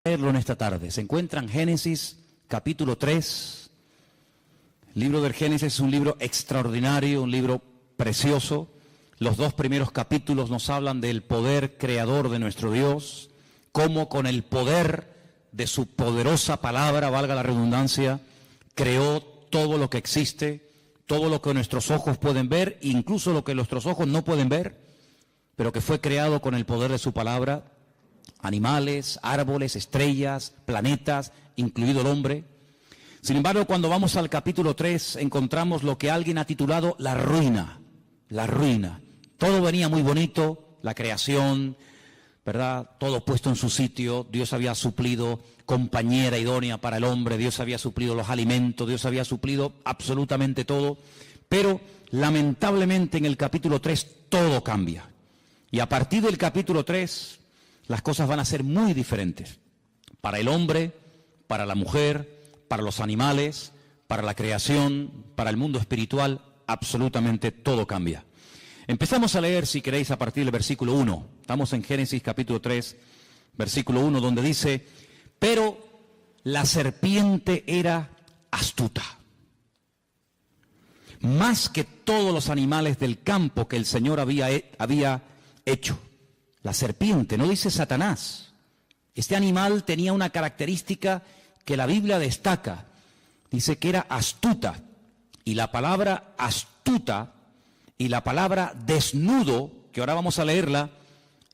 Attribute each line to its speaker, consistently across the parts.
Speaker 1: Leerlo en esta tarde. Se encuentra en Génesis capítulo 3. El libro del Génesis es un libro extraordinario, un libro precioso. Los dos primeros capítulos nos hablan del poder creador de nuestro Dios, cómo con el poder de su poderosa palabra, valga la redundancia, creó todo lo que existe, todo lo que nuestros ojos pueden ver, incluso lo que nuestros ojos no pueden ver, pero que fue creado con el poder de su palabra. Animales, árboles, estrellas, planetas, incluido el hombre. Sin embargo, cuando vamos al capítulo 3, encontramos lo que alguien ha titulado la ruina. La ruina. Todo venía muy bonito, la creación, ¿verdad? Todo puesto en su sitio. Dios había suplido compañera idónea para el hombre, Dios había suplido los alimentos, Dios había suplido absolutamente todo. Pero, lamentablemente, en el capítulo 3 todo cambia. Y a partir del capítulo 3... las cosas van a ser muy diferentes. Para el hombre, para la mujer, para los animales, para la creación, para el mundo espiritual, absolutamente todo cambia. Empezamos a leer, si queréis, a partir del versículo 1. Estamos en Génesis capítulo 3, versículo 1, donde dice: pero la serpiente era astuta, más que todos los animales del campo que el Señor había hecho. La serpiente, no dice Satanás. Este animal tenía una característica que la Biblia destaca. Dice que era astuta. Y la palabra astuta y la palabra desnudo, que ahora vamos a leerla,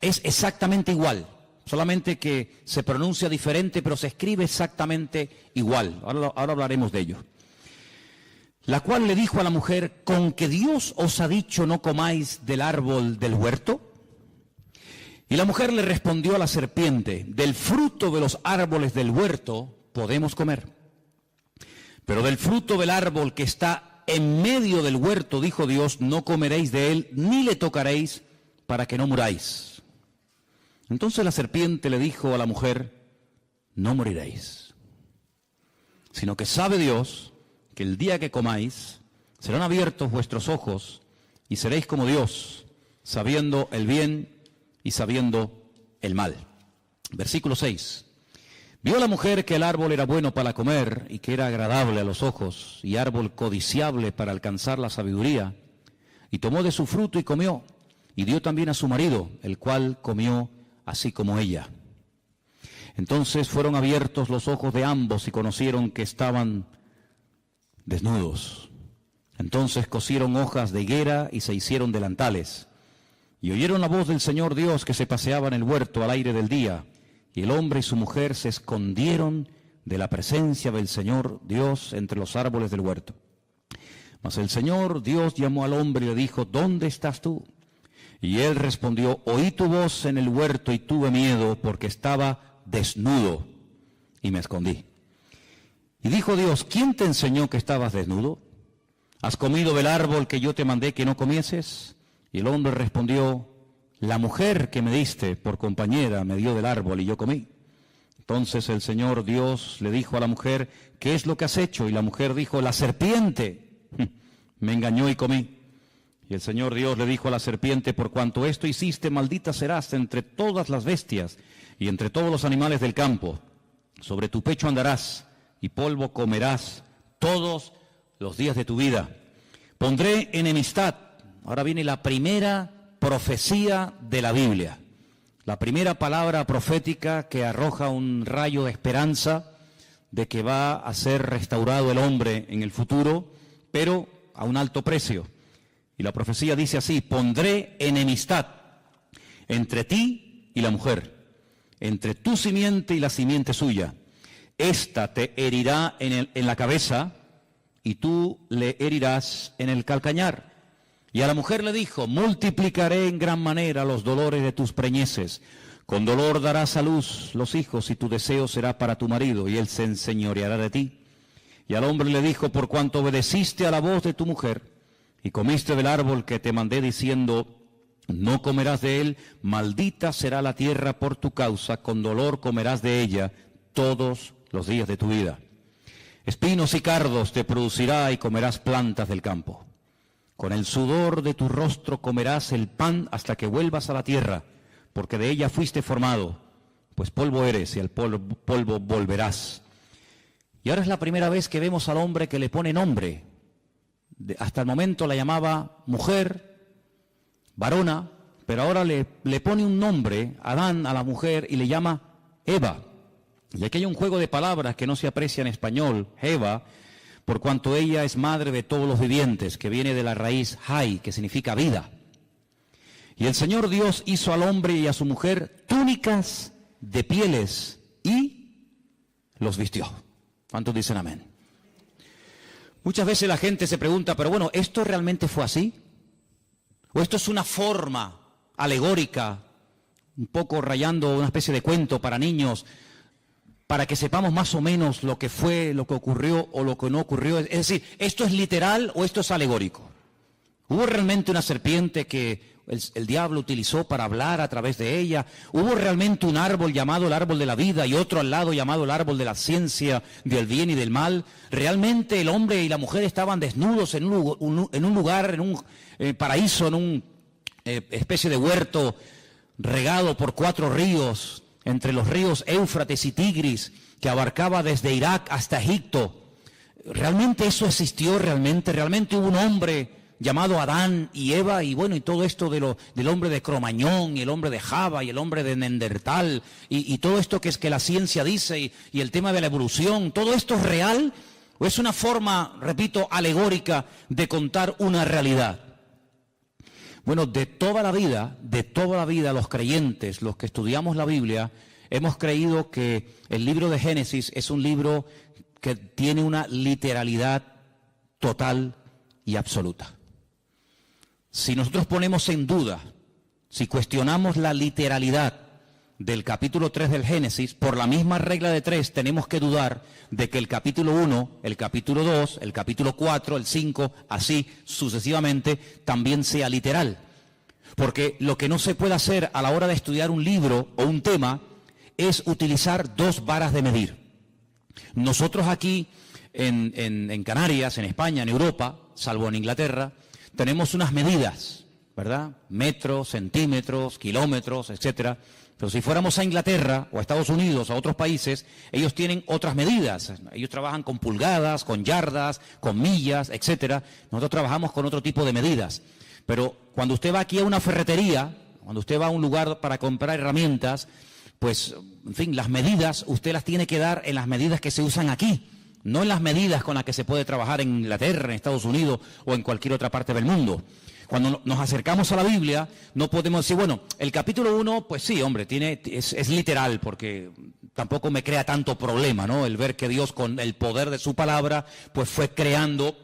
Speaker 1: es exactamente igual. Solamente que se pronuncia diferente, pero se escribe exactamente igual. Ahora hablaremos de ello. La cual le dijo a la mujer: ¿con que Dios os ha dicho no comáis del árbol del huerto? Y la mujer le respondió a la serpiente: del fruto de los árboles del huerto podemos comer, pero del fruto del árbol que está en medio del huerto, dijo Dios, no comeréis de él, ni le tocaréis, para que no muráis. Entonces la serpiente le dijo a la mujer: no moriréis, sino que sabe Dios que el día que comáis serán abiertos vuestros ojos y seréis como Dios, sabiendo el bien y sabiendo el mal. Versículo 6. Vio la mujer que el árbol era bueno para comer y que era agradable a los ojos y árbol codiciable para alcanzar la sabiduría, y tomó de su fruto y comió, y dio también a su marido, el cual comió así como ella. Entonces fueron abiertos los ojos de ambos y conocieron que estaban desnudos. Entonces cosieron hojas de higuera y se hicieron delantales. Y oyeron la voz del Señor Dios que se paseaba en el huerto al aire del día, y el hombre y su mujer se escondieron de la presencia del Señor Dios entre los árboles del huerto. Mas el Señor Dios llamó al hombre y le dijo: ¿dónde estás tú? Y él respondió: oí tu voz en el huerto y tuve miedo, porque estaba desnudo y me escondí. Y dijo Dios: ¿quién te enseñó que estabas desnudo? ¿Has comido del árbol que yo te mandé que no comieses? Y el hombre respondió: la mujer que me diste por compañera me dio del árbol y yo comí. Entonces el Señor Dios le dijo a la mujer: ¿qué es lo que has hecho? Y la mujer dijo: la serpiente me engañó y comí. Y el Señor Dios le dijo a la serpiente: por cuanto esto hiciste, maldita serás entre todas las bestias y entre todos los animales del campo. Sobre tu pecho andarás y polvo comerás todos los días de tu vida. Pondré enemistad. Ahora viene la primera profecía de la Biblia, la primera palabra profética que arroja un rayo de esperanza de que va a ser restaurado el hombre en el futuro, pero a un alto precio. Y la profecía dice así: pondré enemistad entre ti y la mujer, entre tu simiente y la simiente suya. Esta te herirá en la cabeza y tú le herirás en el calcañar. Y a la mujer le dijo: multiplicaré en gran manera los dolores de tus preñeces. Con dolor darás a luz los hijos y tu deseo será para tu marido y él se enseñoreará de ti. Y al hombre le dijo: por cuanto obedeciste a la voz de tu mujer y comiste del árbol que te mandé diciendo: no comerás de él, maldita será la tierra por tu causa, con dolor comerás de ella todos los días de tu vida. Espinos y cardos te producirá y comerás plantas del campo. Con el sudor de tu rostro comerás el pan hasta que vuelvas a la tierra, porque de ella fuiste formado, pues polvo eres y al polvo volverás. Y ahora es la primera vez que vemos al hombre que le pone nombre. Hasta el momento la llamaba mujer, varona, pero ahora le pone un nombre, Adán, a la mujer, y le llama Eva. Y aquí hay un juego de palabras que no se aprecia en español, Eva, por cuanto ella es madre de todos los vivientes, que viene de la raíz Hai, que significa vida. Y el Señor Dios hizo al hombre y a su mujer túnicas de pieles y los vistió. ¿Cuántos dicen amén? Muchas veces la gente se pregunta, pero bueno, ¿esto realmente fue así? ¿O esto es una forma alegórica, un poco rayando una especie de cuento para niños, para que sepamos más o menos lo que fue, lo que ocurrió o lo que no ocurrió? Es decir, ¿esto es literal o esto es alegórico? ¿Hubo realmente una serpiente que el diablo utilizó para hablar a través de ella? ¿Hubo realmente un árbol llamado el árbol de la vida y otro al lado llamado el árbol de la ciencia del bien y del mal? ¿Realmente el hombre y la mujer estaban desnudos en un lugar, en un paraíso, en una especie de huerto regado por 4 ríos, entre los ríos Éufrates y Tigris, que abarcaba desde Irak hasta Egipto? ¿Realmente eso existió? ¿Realmente hubo un hombre llamado Adán y Eva, y bueno, y todo esto del hombre de Cromañón, y el hombre de Java, y el hombre de Neandertal, y todo esto que es que la ciencia dice, y el tema de la evolución? ¿Todo esto es real o es una forma, repito, alegórica de contar una realidad? Bueno, de toda la vida, los creyentes, los que estudiamos la Biblia, hemos creído que el libro de Génesis es un libro que tiene una literalidad total y absoluta. Si nosotros ponemos en duda, si cuestionamos la literalidad del capítulo 3 del Génesis, por la misma regla de 3 tenemos que dudar de que el capítulo 1, el capítulo 2, el capítulo 4, el 5, así sucesivamente, también sea literal. Porque lo que no se puede hacer a la hora de estudiar un libro o un tema es utilizar 2 varas de medir. Nosotros aquí en Canarias, en España, en Europa, salvo en Inglaterra, tenemos unas medidas, ¿verdad? Metros, centímetros, kilómetros, etcétera. Pero si fuéramos a Inglaterra o a Estados Unidos o a otros países, ellos tienen otras medidas. Ellos trabajan con pulgadas, con yardas, con millas, etcétera. Nosotros trabajamos con otro tipo de medidas. Pero cuando usted va aquí a una ferretería, cuando usted va a un lugar para comprar herramientas, pues, en fin, las medidas usted las tiene que dar en las medidas que se usan aquí, no en las medidas con las que se puede trabajar en Inglaterra, en Estados Unidos o en cualquier otra parte del mundo. Cuando nos acercamos a la Biblia, no podemos decir, bueno, el capítulo 1, pues sí, hombre, es literal, porque tampoco me crea tanto problema, ¿no? El ver que Dios, con el poder de su palabra, pues fue creando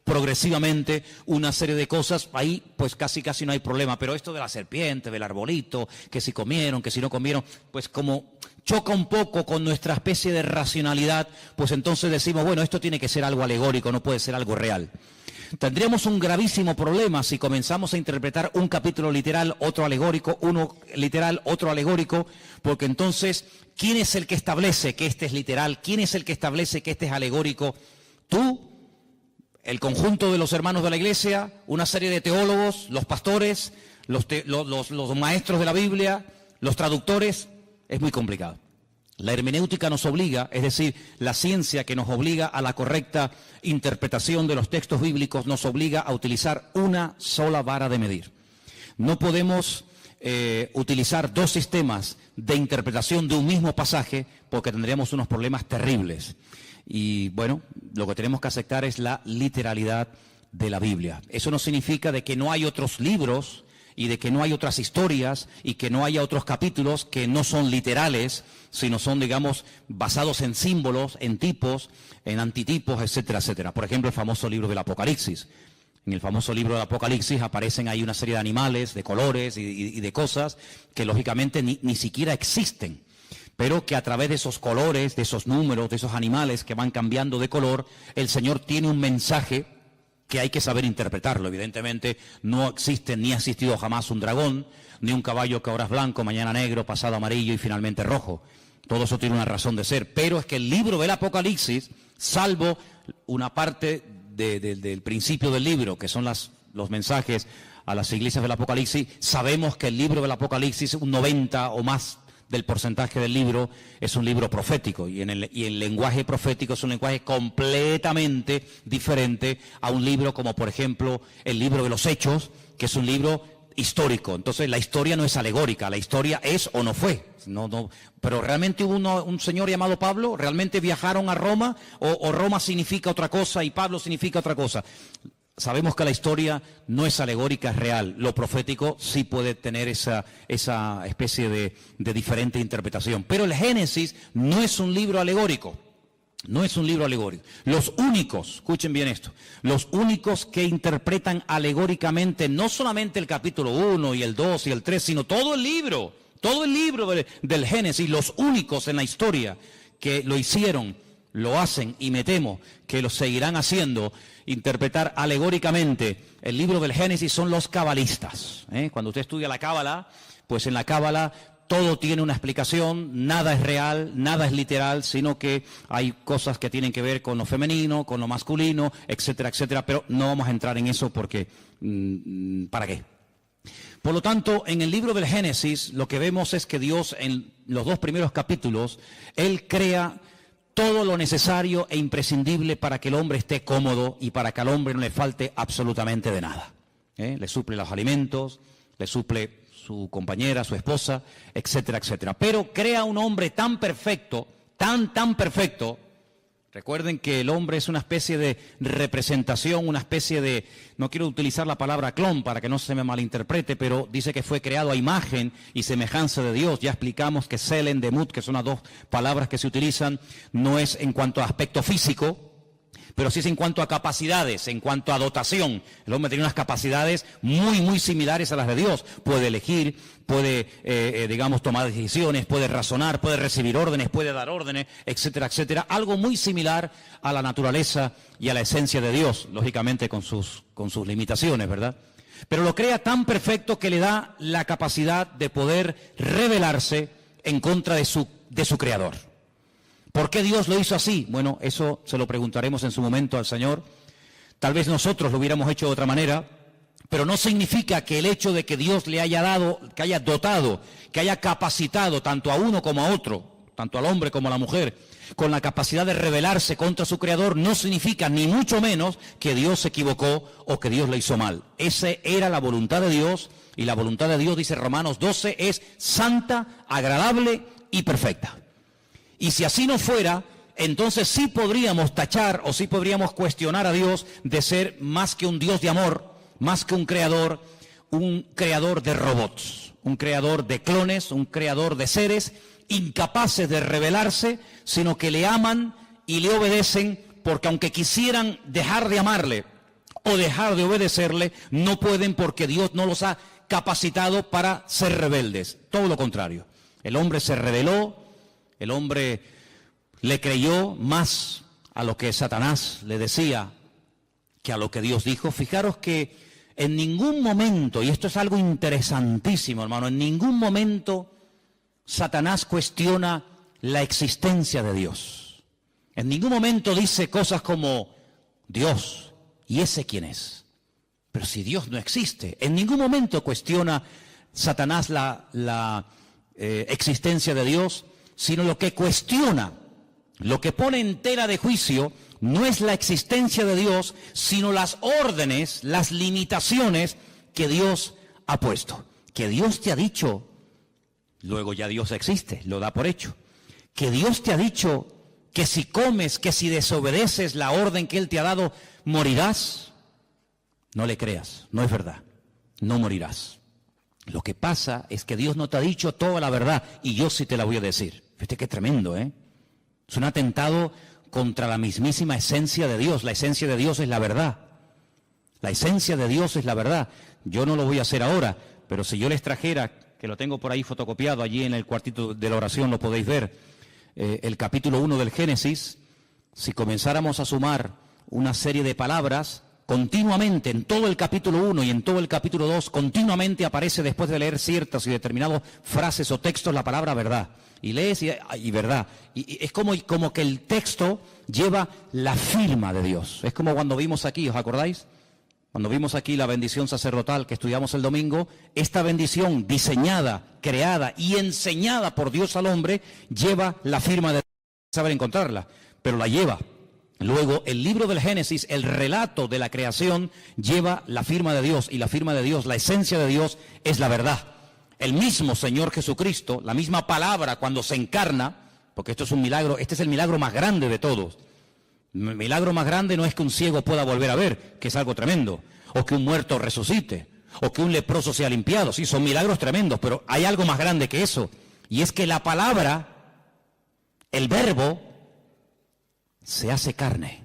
Speaker 1: progresivamente una serie de cosas, ahí pues casi no hay problema. Pero esto de la serpiente, del arbolito, que si comieron, que si no comieron, pues como choca un poco con nuestra especie de racionalidad, pues entonces decimos, bueno, esto tiene que ser algo alegórico, no puede ser algo real. Tendríamos un gravísimo problema si comenzamos a interpretar un capítulo literal, otro alegórico, uno literal, otro alegórico, porque entonces, ¿quién es el que establece que este es literal? ¿Quién es el que establece que este es alegórico? ¿Tú? ¿El conjunto de los hermanos de la iglesia? ¿Una serie de teólogos? ¿Los pastores? ¿Los maestros de la Biblia? ¿Los traductores? Es muy complicado. La hermenéutica nos obliga, es decir, la ciencia que nos obliga a la correcta interpretación de los textos bíblicos, nos obliga a utilizar una sola vara de medir. No podemos utilizar 2 sistemas de interpretación de un mismo pasaje, porque tendríamos unos problemas terribles. Y bueno, lo que tenemos que aceptar es la literalidad de la Biblia. Eso no significa de que no hay otros libros y de que no hay otras historias y que no haya otros capítulos que no son literales, sino son, digamos, basados en símbolos, en tipos, en antitipos, etcétera, etcétera. Por ejemplo, el famoso libro del Apocalipsis. En el famoso libro del Apocalipsis aparecen ahí una serie de animales, de colores y de cosas que lógicamente ni siquiera existen, pero que a través de esos colores, de esos números, de esos animales que van cambiando de color, el Señor tiene un mensaje que hay que saber interpretarlo. Evidentemente no existe ni ha existido jamás un dragón, ni un caballo que ahora es blanco, mañana negro, pasado amarillo y finalmente rojo. Todo eso tiene una razón de ser, pero es que el libro del Apocalipsis, salvo una parte del principio del libro, que son los mensajes a las iglesias del Apocalipsis, sabemos que el libro del Apocalipsis, un 90 o más del porcentaje del libro es un libro profético, y el lenguaje profético es un lenguaje completamente diferente a un libro como, por ejemplo, el libro de los Hechos, que es un libro histórico. Entonces la historia no es alegórica, la historia es o no fue. Pero realmente hubo un señor llamado Pablo, realmente viajaron a Roma, o Roma significa otra cosa y Pablo significa otra cosa. Sabemos que la historia no es alegórica, es real. Lo profético sí puede tener esa especie de diferente interpretación. Pero el Génesis no es un libro alegórico. No es un libro alegórico. Los únicos, escuchen bien esto, los únicos que interpretan alegóricamente no solamente el capítulo 1 y el 2 y el 3, sino todo el libro del Génesis, los únicos en la historia que lo hicieron, lo hacen y me temo que lo seguirán haciendo, interpretar alegóricamente el libro del Génesis, son los cabalistas. Cuando usted estudia la Cábala, pues en la Cábala todo tiene una explicación, nada es real, nada es literal, sino que hay cosas que tienen que ver con lo femenino, con lo masculino, etcétera, etcétera, pero no vamos a entrar en eso porque, ¿para qué? Por lo tanto, en el libro del Génesis lo que vemos es que Dios en los 2 primeros capítulos, Él crea todo lo necesario e imprescindible para que el hombre esté cómodo y para que al hombre no le falte absolutamente de nada. Le suple los alimentos, le suple su compañera, su esposa, etcétera, etcétera. Pero crea un hombre tan perfecto, tan perfecto. Recuerden que el hombre es una especie de representación, una especie de, no quiero utilizar la palabra clon para que no se me malinterprete, pero dice que fue creado a imagen y semejanza de Dios. Ya explicamos que Selen, Demut, que son las 2 palabras que se utilizan, no es en cuanto a aspecto físico, pero sí es en cuanto a capacidades, en cuanto a dotación. El hombre tiene unas capacidades muy similares a las de Dios. Puede elegir, puede, tomar decisiones, puede razonar, puede recibir órdenes, puede dar órdenes, etcétera, etcétera. Algo muy similar a la naturaleza y a la esencia de Dios, lógicamente con sus limitaciones, ¿verdad? Pero lo crea tan perfecto que le da la capacidad de poder rebelarse en contra de su Creador. ¿Por qué Dios lo hizo así? Bueno, eso se lo preguntaremos en su momento al Señor. Tal vez nosotros lo hubiéramos hecho de otra manera, pero no significa que el hecho de que Dios le haya dado, que haya dotado, que haya capacitado tanto a uno como a otro, tanto al hombre como a la mujer, con la capacidad de rebelarse contra su Creador, no significa ni mucho menos que Dios se equivocó o que Dios le hizo mal. Esa era la voluntad de Dios, y la voluntad de Dios, dice Romanos 12, es santa, agradable y perfecta. Y si así no fuera, entonces sí podríamos tachar o sí podríamos cuestionar a Dios de ser más que un Dios de amor, más que un creador de robots, un creador de clones, un creador de seres incapaces de rebelarse, sino que le aman y le obedecen, porque aunque quisieran dejar de amarle o dejar de obedecerle, no pueden, porque Dios no los ha capacitado para ser rebeldes. Todo lo contrario. El hombre se rebeló. El hombre le creyó más a lo que Satanás le decía que a lo que Dios dijo. Fijaros que en ningún momento, y esto es algo interesantísimo, hermano, en ningún momento Satanás cuestiona la existencia de Dios. En ningún momento dice cosas como Dios, ¿y ese quién es? Pero si Dios no existe, en ningún momento cuestiona Satanás la existencia de Dios, sino lo que cuestiona, lo que pone en tela de juicio, no es la existencia de Dios, sino las órdenes, las limitaciones que Dios ha puesto. Que Dios te ha dicho, luego ya Dios existe, lo da por hecho. Que Dios te ha dicho que si comes, que si desobedeces la orden que Él te ha dado, morirás. No le creas, no es verdad, no morirás. Lo que pasa es que Dios no te ha dicho toda la verdad, y yo sí te la voy a decir. Fíjate qué tremendo, ¿eh? Es un atentado contra la mismísima esencia de Dios. La esencia de Dios es la verdad. La esencia de Dios es la verdad. Yo no lo voy a hacer ahora, pero si yo les trajera, que lo tengo por ahí fotocopiado, allí en el cuartito de la oración lo podéis ver, el capítulo 1 del Génesis, si comenzáramos a sumar una serie de palabras, continuamente, en todo el capítulo 1 y en todo el capítulo 2, continuamente aparece, después de leer ciertas y determinadas frases o textos, la palabra verdad. Y lees y verdad. Y es como que el texto lleva la firma de Dios. Es como cuando vimos aquí, ¿os acordáis? Cuando vimos aquí la bendición sacerdotal que estudiamos el domingo, esta bendición diseñada, creada y enseñada por Dios al hombre, lleva la firma de Dios. Saber encontrarla, pero la lleva. Luego, el libro del Génesis, el relato de la creación, lleva la firma de Dios, y la firma de Dios, la esencia de Dios, es la verdad. El mismo Señor Jesucristo, la misma palabra, cuando se encarna, porque esto es un milagro, este es el milagro más grande de todos. El milagro más grande no es que un ciego pueda volver a ver, que es algo tremendo, o que un muerto resucite, o que un leproso sea limpiado. Sí, son milagros tremendos, pero hay algo más grande que eso, y es que la palabra, el verbo, se hace carne.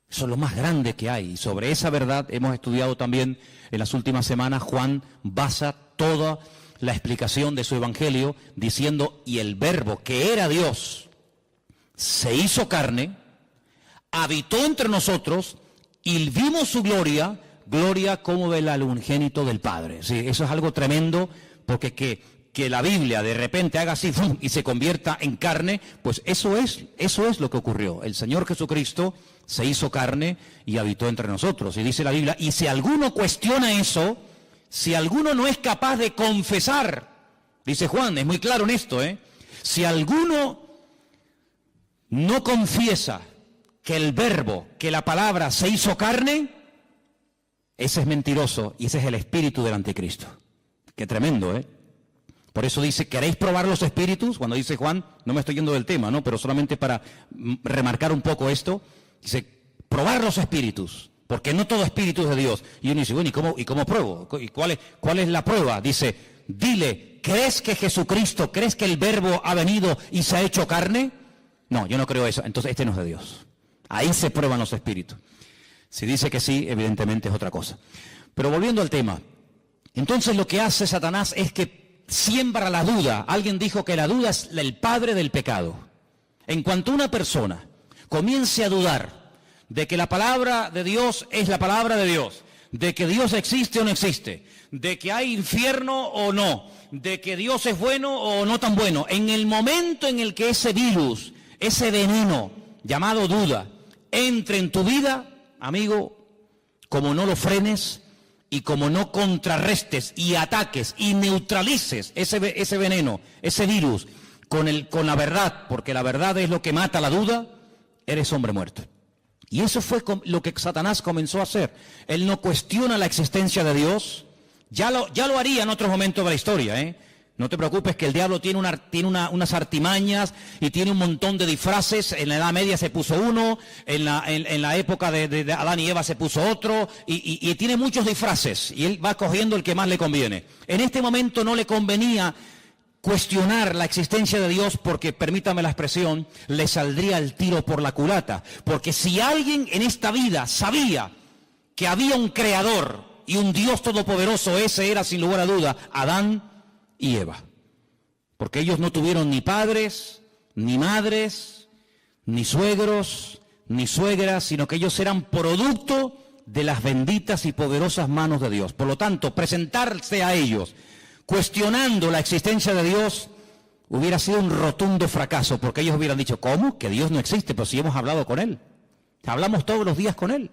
Speaker 1: Eso es lo más grande que hay, y sobre esa verdad hemos estudiado también en las últimas semanas. Juan basa toda la explicación de su evangelio diciendo, y el verbo que era Dios se hizo carne, habitó entre nosotros y vimos su gloria, gloria como del unigénito del Padre. Sí, eso es algo tremendo, porque que la Biblia de repente haga así ¡fum!, y se convierta en carne, pues eso es lo que ocurrió. El Señor Jesucristo se hizo carne y habitó entre nosotros. Y dice la Biblia, y si alguno cuestiona eso, si alguno no es capaz de confesar, dice Juan, es muy claro en esto, si alguno no confiesa que el verbo, que la palabra se hizo carne, ese es mentiroso, y ese es el espíritu del anticristo. Qué tremendo, Por eso dice, ¿queréis probar los espíritus? Cuando dice Juan, no me estoy yendo del tema, ¿no? Pero solamente para remarcar un poco esto, dice, probar los espíritus, porque no todo espíritu es de Dios. Y uno dice, bueno, ¿y cómo pruebo? ¿Y cuál es la prueba? Dice, dile, ¿crees que Jesucristo, crees que el verbo ha venido y se ha hecho carne? No, yo no creo eso, entonces este no es de Dios. Ahí se prueban los espíritus. Si dice que sí, evidentemente es otra cosa. Pero volviendo al tema, entonces lo que hace Satanás es que siembra la duda. Alguien dijo que la duda es el padre del pecado. En cuanto una persona comience a dudar de que la palabra de Dios es la palabra de Dios, de que Dios existe o no existe, de que hay infierno o no, de que Dios es bueno o no tan bueno, en el momento en el que ese virus, ese veneno llamado duda, entre en tu vida, amigo, como no lo frenes y como no contrarrestes y ataques y neutralices ese veneno, ese virus, con la verdad, porque la verdad es lo que mata la duda, eres hombre muerto. Y eso fue lo que Satanás comenzó a hacer. Él no cuestiona la existencia de Dios, ya lo haría en otros momentos de la historia, No te preocupes que el diablo tiene unas artimañas y tiene un montón de disfraces. En la Edad Media se puso uno, en la época de Adán y Eva se puso otro, y tiene muchos disfraces, y él va cogiendo el que más le conviene. En este momento no le convenía cuestionar la existencia de Dios porque, permítame la expresión, le saldría el tiro por la culata. Porque si alguien en esta vida sabía que había un creador y un Dios todopoderoso, ese era sin lugar a duda Adán y Eva, porque ellos no tuvieron ni padres, ni madres, ni suegros, ni suegras, sino que ellos eran producto de las benditas y poderosas manos de Dios. Por lo tanto, presentarse a ellos cuestionando la existencia de Dios hubiera sido un rotundo fracaso, porque ellos hubieran dicho, ¿cómo? Que Dios no existe, pero si hemos hablado con Él, hablamos todos los días con Él,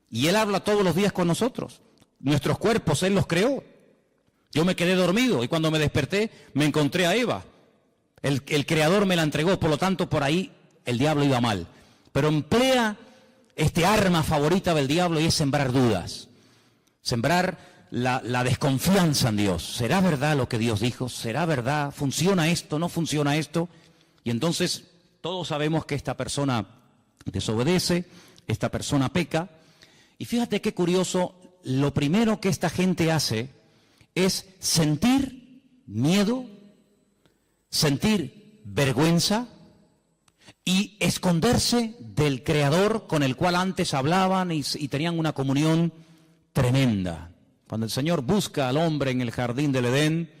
Speaker 1: y Él habla todos los días con nosotros. Nuestros cuerpos Él los creó. Yo me quedé dormido y cuando me desperté me encontré a Eva. El Creador me la entregó, por lo tanto por ahí el diablo iba mal. Pero emplea este arma favorita del diablo y es sembrar dudas. Sembrar la desconfianza en Dios. ¿Será verdad lo que Dios dijo? ¿Será verdad? ¿Funciona esto? ¿No funciona esto? Y entonces todos sabemos que esta persona desobedece, esta persona peca. Y fíjate qué curioso, lo primero que esta gente hace es sentir miedo, sentir vergüenza y esconderse del Creador con el cual antes hablaban y tenían una comunión tremenda. Cuando el Señor busca al hombre en el jardín del Edén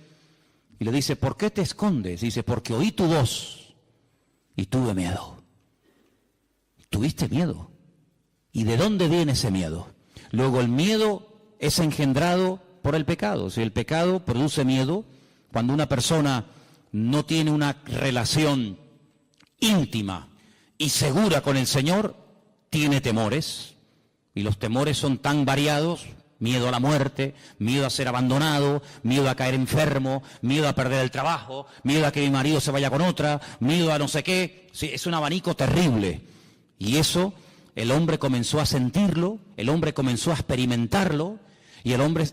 Speaker 1: y le dice, ¿por qué te escondes? Dice, porque oí tu voz y tuve miedo. ¿Tuviste miedo? ¿Y de dónde viene ese miedo? Luego el miedo es engendrado por el pecado. Si el pecado produce miedo, cuando una persona no tiene una relación íntima y segura con el Señor, tiene temores. Y los temores son tan variados: miedo a la muerte, miedo a ser abandonado, miedo a caer enfermo, miedo a perder el trabajo, miedo a que mi marido se vaya con otra, miedo a no sé qué. Sí, es un abanico terrible. Y eso el hombre comenzó a sentirlo, el hombre comenzó a experimentarlo, y el hombre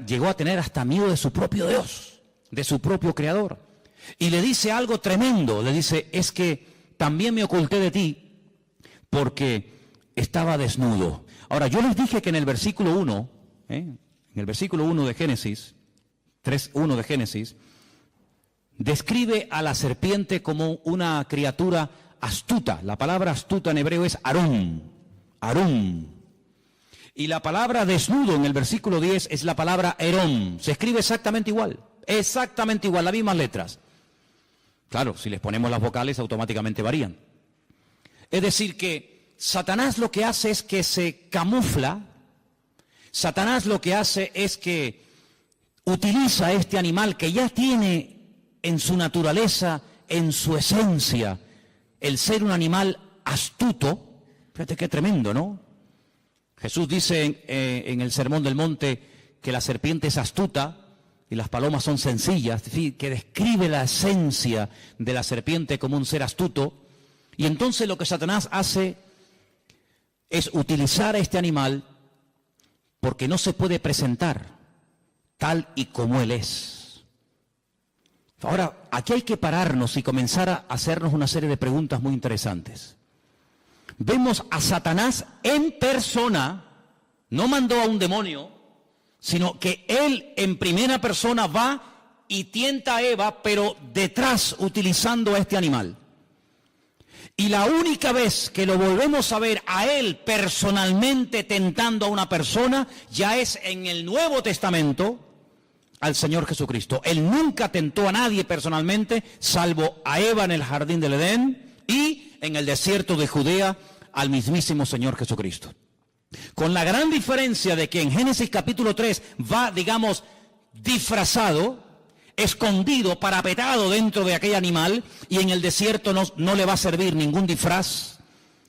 Speaker 1: llegó a tener hasta miedo de su propio Dios, de su propio Creador. Y le dice algo tremendo, le dice: es que también me oculté de ti porque estaba desnudo. Ahora, yo les dije que en el versículo 1, en el versículo 1 de Génesis, 3:1 de Génesis, describe a la serpiente como una criatura astuta. La palabra astuta en hebreo es arum, arum. Y la palabra desnudo en el versículo 10 es la palabra herón. Se escribe exactamente igual, las mismas letras. Claro, si les ponemos las vocales automáticamente varían. Es decir que Satanás lo que hace es que se camufla. Satanás lo que hace es que utiliza este animal que ya tiene en su naturaleza, en su esencia, el ser un animal astuto. Fíjate qué tremendo, ¿no? Jesús dice en el Sermón del Monte que la serpiente es astuta y las palomas son sencillas, es decir, que describe la esencia de la serpiente como un ser astuto. Y entonces lo que Satanás hace es utilizar a este animal porque no se puede presentar tal y como él es. Ahora, aquí hay que pararnos y comenzar a hacernos una serie de preguntas muy interesantes. Vemos a Satanás en persona, no mandó a un demonio, sino que él en primera persona va y tienta a Eva, pero detrás utilizando a este animal. Y la única vez que lo volvemos a ver a él personalmente tentando a una persona, ya es en el Nuevo Testamento al Señor Jesucristo. Él nunca tentó a nadie personalmente, salvo a Eva en el jardín del Edén y en el desierto de Judea al mismísimo Señor Jesucristo. Con la gran diferencia de que en Génesis capítulo 3 va, digamos, disfrazado, escondido, parapetado dentro de aquel animal, y en el desierto no le va a servir ningún disfraz,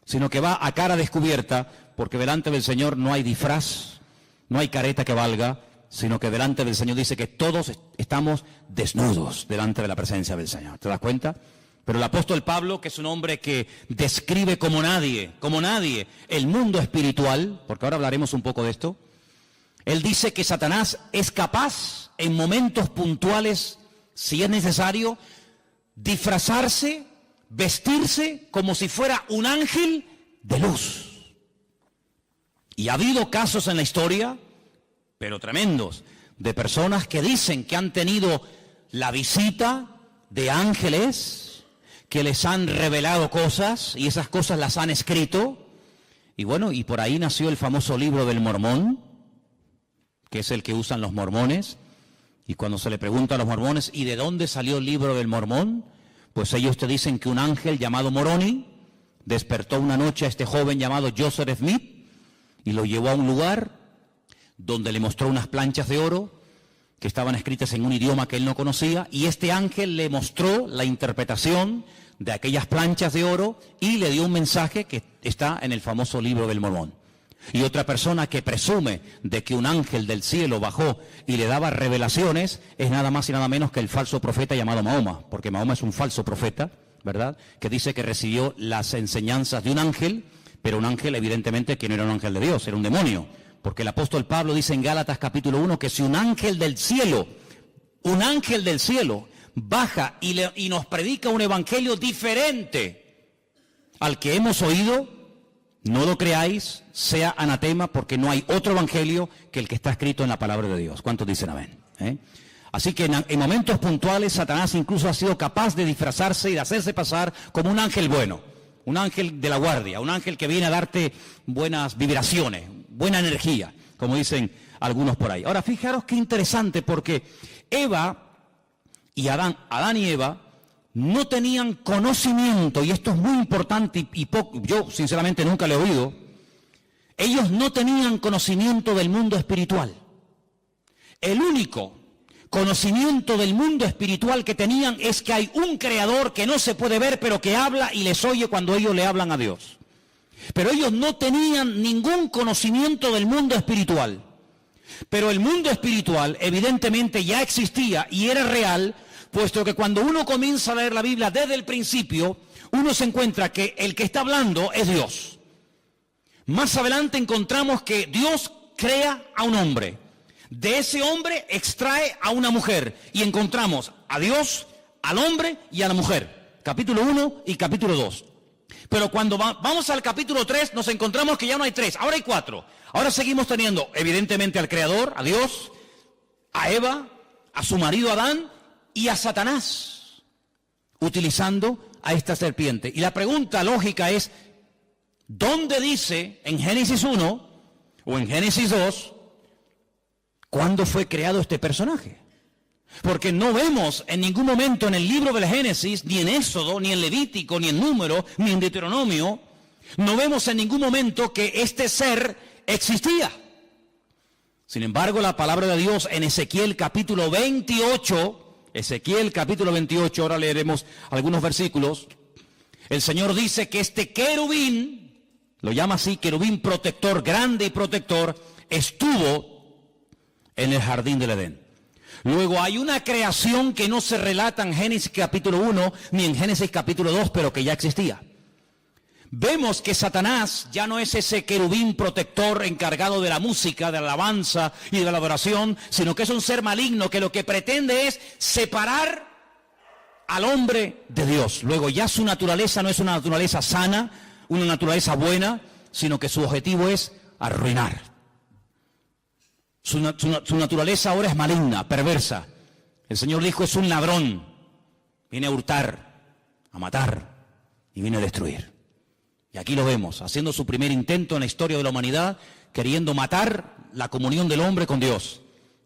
Speaker 1: sino que va a cara descubierta, porque delante del Señor no hay disfraz, no hay careta que valga, sino que delante del Señor dice que todos estamos desnudos delante de la presencia del Señor. ¿Te das cuenta? Pero el apóstol Pablo, que es un hombre que describe como nadie, el mundo espiritual, porque ahora hablaremos un poco de esto, él dice que Satanás es capaz, en momentos puntuales, si es necesario, disfrazarse, vestirse como si fuera un ángel de luz. Y ha habido casos en la historia, pero tremendos, de personas que dicen que han tenido la visita de ángeles, que les han revelado cosas, y esas cosas las han escrito. Y bueno, y por ahí nació el famoso libro del Mormón, que es el que usan los mormones. Y cuando se le pregunta a los mormones, ¿y de dónde salió el libro del Mormón? Pues ellos te dicen que un ángel llamado Moroni despertó una noche a este joven llamado Joseph Smith y lo llevó a un lugar donde le mostró unas planchas de oro que estaban escritas en un idioma que él no conocía, y este ángel le mostró la interpretación de aquellas planchas de oro y le dio un mensaje que está en el famoso libro del Mormón. Y otra persona que presume de que un ángel del cielo bajó y le daba revelaciones es nada más y nada menos que el falso profeta llamado Mahoma, porque Mahoma es un falso profeta, ¿verdad?, que dice que recibió las enseñanzas de un ángel, pero un ángel evidentemente que no era un ángel de Dios, era un demonio, porque el apóstol Pablo dice en Gálatas capítulo 1 que si un ángel del cielo baja y nos predica un evangelio diferente al que hemos oído, no lo creáis, sea anatema, porque no hay otro evangelio que el que está escrito en la palabra de Dios. ¿Cuántos dicen amén? Así que en momentos puntuales Satanás incluso ha sido capaz de disfrazarse y de hacerse pasar como un ángel bueno, un ángel de la guardia, un ángel que viene a darte buenas vibraciones, buena energía, como dicen algunos por ahí. Ahora, fijaros qué interesante, porque Adán y Eva no tenían conocimiento, y esto es muy importante y yo sinceramente nunca lo he oído. Ellos no tenían conocimiento del mundo espiritual. El único conocimiento del mundo espiritual que tenían es que hay un creador que no se puede ver, pero que habla y les oye cuando ellos le hablan a Dios. Pero ellos no tenían ningún conocimiento del mundo espiritual. Pero el mundo espiritual evidentemente ya existía y era real, puesto que cuando uno comienza a leer la Biblia desde el principio, uno se encuentra que el que está hablando es Dios. Más adelante encontramos que Dios crea a un hombre. De ese hombre extrae a una mujer. Y encontramos a Dios, al hombre y a la mujer. Capítulo 1 y capítulo 2. Pero cuando vamos al capítulo 3 nos encontramos que ya no hay 3, ahora hay 4. Ahora seguimos teniendo evidentemente al Creador, a Dios, a Eva, a su marido Adán y a Satanás, utilizando a esta serpiente. Y la pregunta lógica es, ¿dónde dice en Génesis 1 o en Génesis 2 cuándo fue creado este personaje? Porque no vemos en ningún momento en el libro del Génesis, ni en Éxodo, ni en Levítico, ni en Número, ni en Deuteronomio, no vemos en ningún momento que este ser existía. Sin embargo, la palabra de Dios en Ezequiel capítulo 28, ahora leeremos algunos versículos, el Señor dice que este querubín, lo llama así, querubín protector, grande y protector, estuvo en el jardín del Edén. Luego hay una creación que no se relata en Génesis capítulo 1 ni en Génesis capítulo 2, pero que ya existía. Vemos que Satanás ya no es ese querubín protector encargado de la música, de la alabanza y de la adoración, sino que es un ser maligno que lo que pretende es separar al hombre de Dios. Luego ya su naturaleza no es una naturaleza sana, una naturaleza buena, sino que su objetivo es arruinar. Su naturaleza ahora es maligna, perversa. El Señor dijo, es un ladrón. Viene a hurtar, a matar y viene a destruir. Y aquí lo vemos, haciendo su primer intento en la historia de la humanidad, queriendo matar la comunión del hombre con Dios,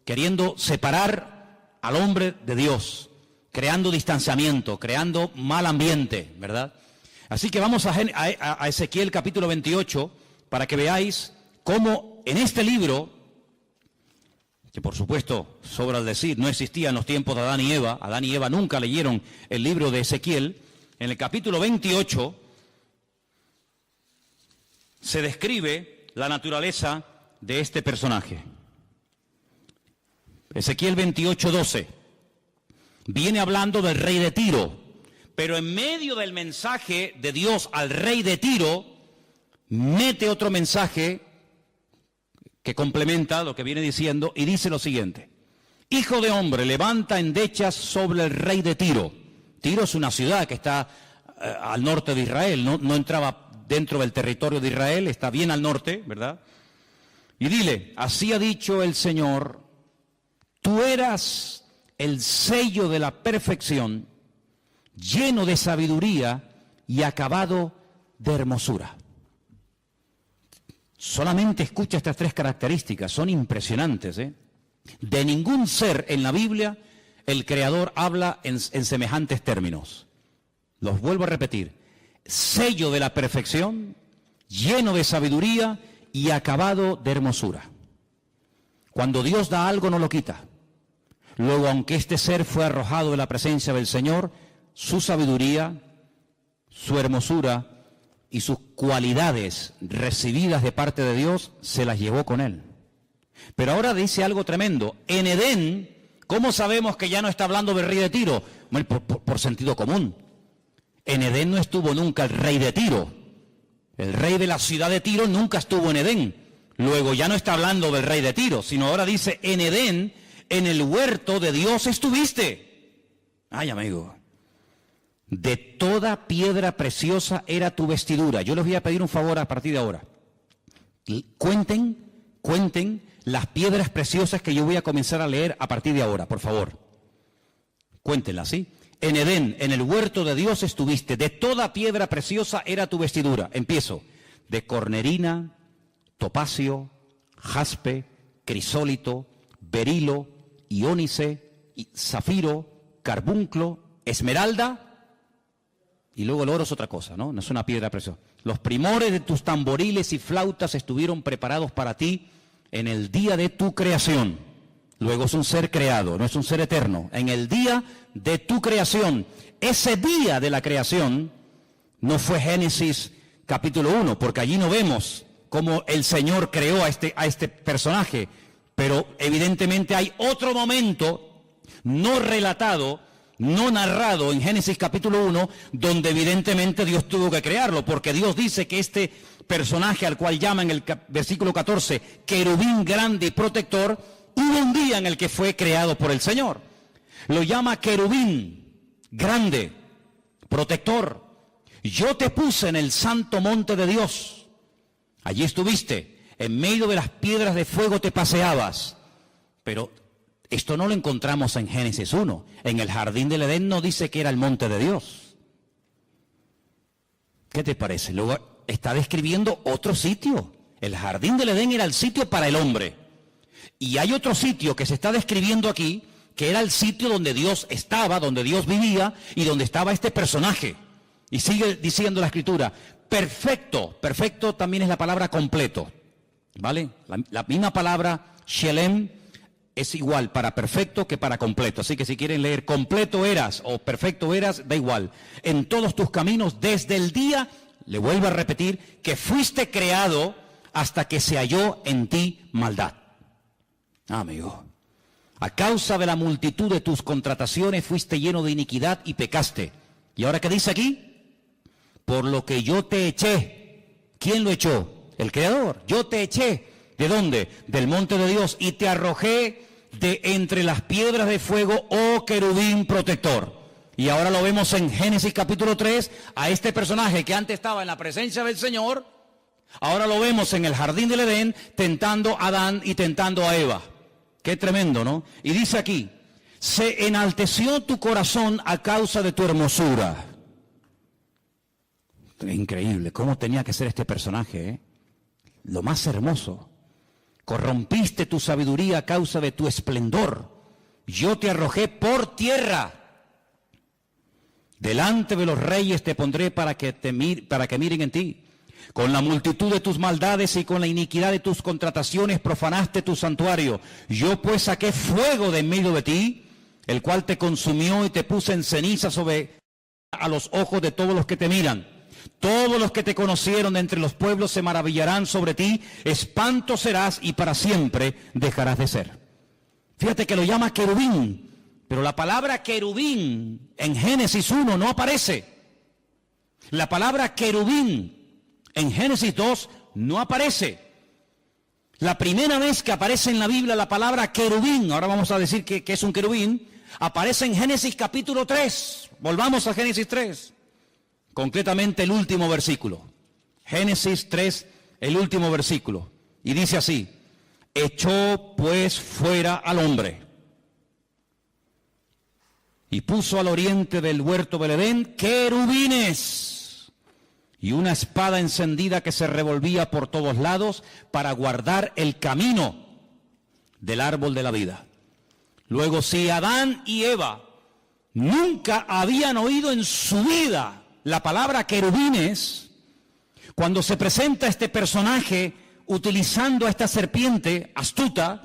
Speaker 1: queriendo separar al hombre de Dios, creando distanciamiento, creando mal ambiente, ¿verdad? Así que vamos a Ezequiel capítulo 28 para que veáis cómo en este libro, que por supuesto, sobra el decir, no existía en los tiempos de Adán y Eva. Adán y Eva nunca leyeron el libro de Ezequiel. En el capítulo 28 se describe la naturaleza de este personaje. Ezequiel 28:12 viene hablando del rey de Tiro, pero en medio del mensaje de Dios al rey de Tiro, mete otro mensaje que complementa lo que viene diciendo y dice lo siguiente: Hijo de hombre, levanta endechas sobre el rey de Tiro. Tiro es una ciudad que está al norte de Israel, no entraba dentro del territorio de Israel, está bien al norte, ¿verdad? Y dile, así ha dicho el Señor, tú eras el sello de la perfección, lleno de sabiduría y acabado de hermosura. Solamente escucha estas 3 características, son impresionantes, ¿eh? De ningún ser en la Biblia el Creador habla en semejantes términos. Los vuelvo a repetir: sello de la perfección, lleno de sabiduría y acabado de hermosura. Cuando Dios da algo no lo quita. Luego, aunque este ser fue arrojado de la presencia del Señor, su sabiduría, su hermosura y sus cualidades recibidas de parte de Dios, se las llevó con él. Pero ahora dice algo tremendo. En Edén, ¿cómo sabemos que ya no está hablando del rey de Tiro? Bueno, por sentido común. En Edén no estuvo nunca el rey de Tiro. El rey de la ciudad de Tiro nunca estuvo en Edén. Luego ya no está hablando del rey de Tiro, sino ahora dice, en Edén, en el huerto de Dios estuviste. Ay, amigo. De toda piedra preciosa era tu vestidura. Yo les voy a pedir un favor a partir de ahora. Cuenten las piedras preciosas que yo voy a comenzar a leer a partir de ahora, por favor. Cuéntenlas, ¿sí? En Edén, en el huerto de Dios estuviste. De toda piedra preciosa era tu vestidura. Empiezo. De cornerina, topacio, jaspe, crisólito, berilo, iónice, zafiro, carbunclo, esmeralda. Y luego el oro es otra cosa, ¿no? No es una piedra preciosa. Los primores de tus tamboriles y flautas estuvieron preparados para ti en el día de tu creación. Luego es un ser creado, no es un ser eterno. En el día de tu creación. Ese día de la creación no fue Génesis capítulo 1, porque allí no vemos cómo el Señor creó a este personaje, pero evidentemente hay otro momento no relatado, no narrado en Génesis capítulo 1, donde evidentemente Dios tuvo que crearlo, porque Dios dice que este personaje al cual llama en el versículo 14, querubín grande y protector, hubo un día en el que fue creado por el Señor. Lo llama querubín grande, protector. Yo te puse en el santo monte de Dios. Allí estuviste, en medio de las piedras de fuego te paseabas. Pero esto no lo encontramos en Génesis 1. En el jardín del Edén no dice que era el monte de Dios. ¿Qué te parece? Luego está describiendo otro sitio. El jardín del Edén era el sitio para el hombre. Y hay otro sitio que se está describiendo aquí, que era el sitio donde Dios estaba, donde Dios vivía y donde estaba este personaje. Y sigue diciendo la Escritura, perfecto. Perfecto también es la palabra completo, ¿vale? La misma palabra shelem es igual para perfecto que para completo. Así que si quieren leer completo eras o perfecto eras, da igual. En todos tus caminos, desde el día, le vuelvo a repetir, que fuiste creado hasta que se halló en ti maldad. Amigo, a causa de la multitud de tus contrataciones fuiste lleno de iniquidad y pecaste. ¿Y ahora qué dice aquí? Por lo que yo te eché. ¿Quién lo echó? El Creador. Yo te eché. ¿De dónde? Del monte de Dios. Y te arrojé de entre las piedras de fuego, oh querubín protector. Y ahora lo vemos en Génesis capítulo 3, a este personaje que antes estaba en la presencia del Señor, ahora lo vemos en el jardín del Edén tentando a Adán y tentando a Eva. Qué tremendo, ¿no? Y dice aquí, se enalteció tu corazón a causa de tu hermosura. Increíble, cómo tenía que ser este personaje, ¿eh? Lo más hermoso. Corrompiste tu sabiduría a causa de tu esplendor. Yo te arrojé por tierra. Delante de los reyes te pondré para que miren en ti. Con la multitud de tus maldades y con la iniquidad de tus contrataciones profanaste tu santuario. Yo pues saqué fuego de en medio de ti, el cual te consumió y te puse en ceniza sobre a los ojos de todos los que te miran. Todos los que te conocieron de entre los pueblos se maravillarán sobre ti, espanto serás y para siempre dejarás de ser. Fíjate que lo llama querubín, pero la palabra querubín en Génesis 1 no aparece. La palabra querubín en Génesis 2 no aparece. La primera vez que aparece en la Biblia la palabra querubín, ahora vamos a decir que es un querubín, aparece en Génesis capítulo 3. Volvamos a Génesis 3. Concretamente el último versículo. Génesis 3, el último versículo. Y dice así, echó pues fuera al hombre y puso al oriente del huerto del Edén querubines y una espada encendida que se revolvía por todos lados para guardar el camino del árbol de la vida. Luego, si Adán y Eva nunca habían oído en su vida la palabra querubines, cuando se presenta este personaje utilizando a esta serpiente astuta,